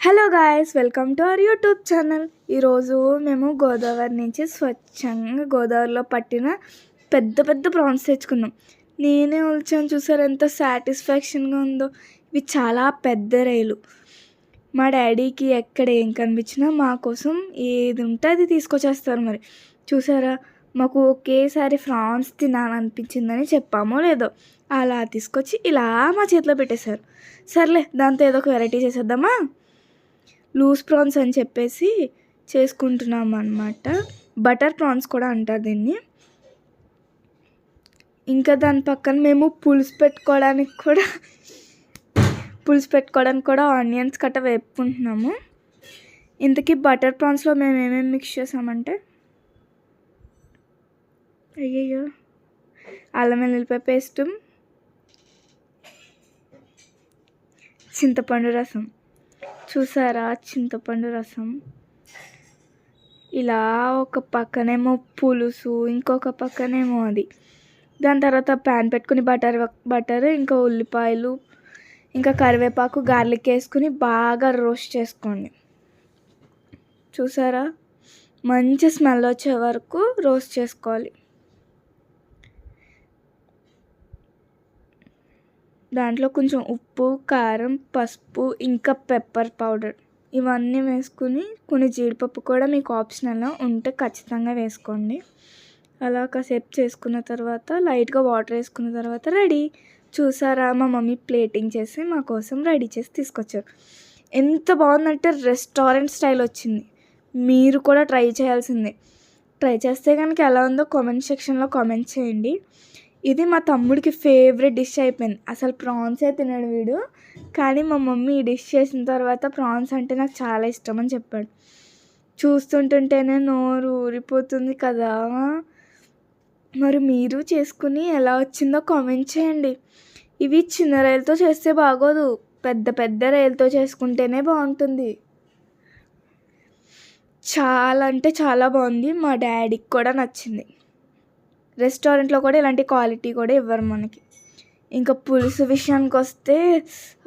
Hello guys, welcome to our YouTube channel. ఈరోజు మేము గోదావరి నుంచి స్వచ్ఛంగా గోదావరిలో పట్టిన పెద్ద పెద్ద ప్రాన్స్ తెచ్చుకున్నాం. నేనే వచ్చాను, చూసారు ఎంత సాటిస్ఫాక్షన్గా ఉందో. ఇవి చాలా పెద్ద రైలు. మా డాడీకి ఎక్కడ ఏం కనిపించినా మా కోసం ఏది ఉంటే అది తీసుకొచ్చేస్తారు. మరి చూసారా, మాకు ఒకేసారి ఫ్రాన్స్ తినాలనిపించిందని చెప్పామో లేదో, అలా తీసుకొచ్చి ఇలా మా చేతిలో పెట్టేశారు. సర్లే, దాంతో ఏదో ఒక వెరైటీ చేసేద్దామా. లూజ్ ప్రాన్స్ అని చెప్పేసి చేసుకుంటున్నాం అన్నమాట. బటర్ ప్రాన్స్ కూడా అంటారు దీన్ని. ఇంకా దాని పక్కన మేము పులుసు పెట్టుకోవడానికి కూడా ఆనియన్స్ కట్ట వేపుకుంటున్నాము. ఇంతకీ బటర్ ప్రాన్స్లో మేము ఏమేమి మిక్స్ చేసామంటే, అయ్యయ్యో, అల్లం వెల్లుల్లిపాయ పేస్ట్, చింతపండు రసం. చూసారా, చింతపండు రసం. ఇలా ఒక పక్కనేమో పులుసు, ఇంకొక పక్కనేమో అది. దాని తర్వాత ప్యాన్ పెట్టుకుని బటర్ ఇంకా ఉల్లిపాయలు ఇంకా కరివేపాకు గార్లిక్ వేసుకుని బాగా రోస్ట్ చేసుకోండి. చూసారా, మంచి స్మెల్ వచ్చే వరకు రోస్ట్ చేసుకోవాలి. దాంట్లో కొంచెం ఉప్పు, కారం, పసుపు ఇంకా పెప్పర్ పౌడర్ ఇవన్నీ వేసుకుని కొన్ని జీడిపప్పు కూడా మీకు ఆప్షనల్ ఉంటే ఖచ్చితంగా వేసుకోండి. అలా కాసేపు చేసుకున్న తర్వాత లైట్గా వాటర్ వేసుకున్న తర్వాత రెడీ. చూసారా, మా మమ్మీ ప్లేటింగ్ చేసి మా కోసం రెడీ చేసి తీసుకొచ్చారు. ఎంత బాగుందంటే రెస్టారెంట్ స్టైల్ వచ్చింది. మీరు కూడా ట్రై చేయాల్సిందే. ట్రై చేస్తే కనుక ఎలా ఉందో కామెంట్ సెక్షన్లో కామెంట్ చేయండి. ఇది మా తమ్ముడికి ఫేవరెట్ డిష్ అయిపోయింది. అసలు ప్రాన్సే తినడు వీడు, కానీ మా మమ్మీ ఈ డిష్ చేసిన తర్వాత ప్రాన్స్ అంటే నాకు చాలా ఇష్టం అని చెప్పాడు. చూస్తుంటుంటేనే నోరు ఊరిపోతుంది కదా. మరి మీరు చేసుకుని ఎలా వచ్చిందో కామెంట్ చేయండి. ఇవి చిన్న రైలుతో చేస్తే బాగోదు, పెద్ద పెద్ద రైలుతో చేసుకుంటేనే బాగుంటుంది. చాలా అంటే చాలా బాగుంది. మా డాడీకి కూడా నచ్చింది. రెస్టారెంట్లో కూడా ఇలాంటి క్వాలిటీ కూడా ఇవ్వరు మనకి. ఇంకా పులుసు విషయానికి వస్తే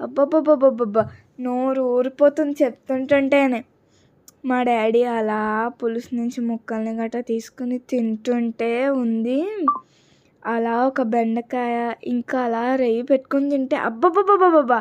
అబ్బబ్బబ్బబ్బబ్బా, నోరు ఊరిపోతుంది చెప్తుంటుంటేనే. మా డాడీ అలా పులుసు నుంచి ముక్కల్ని గట్రా తీసుకుని తింటుంటే ఉంది. అలా ఒక బెండకాయ ఇంకా అలా రెయ్యి పెట్టుకుని తింటే అబ్బబ్బబ్బబ్బబ్బా,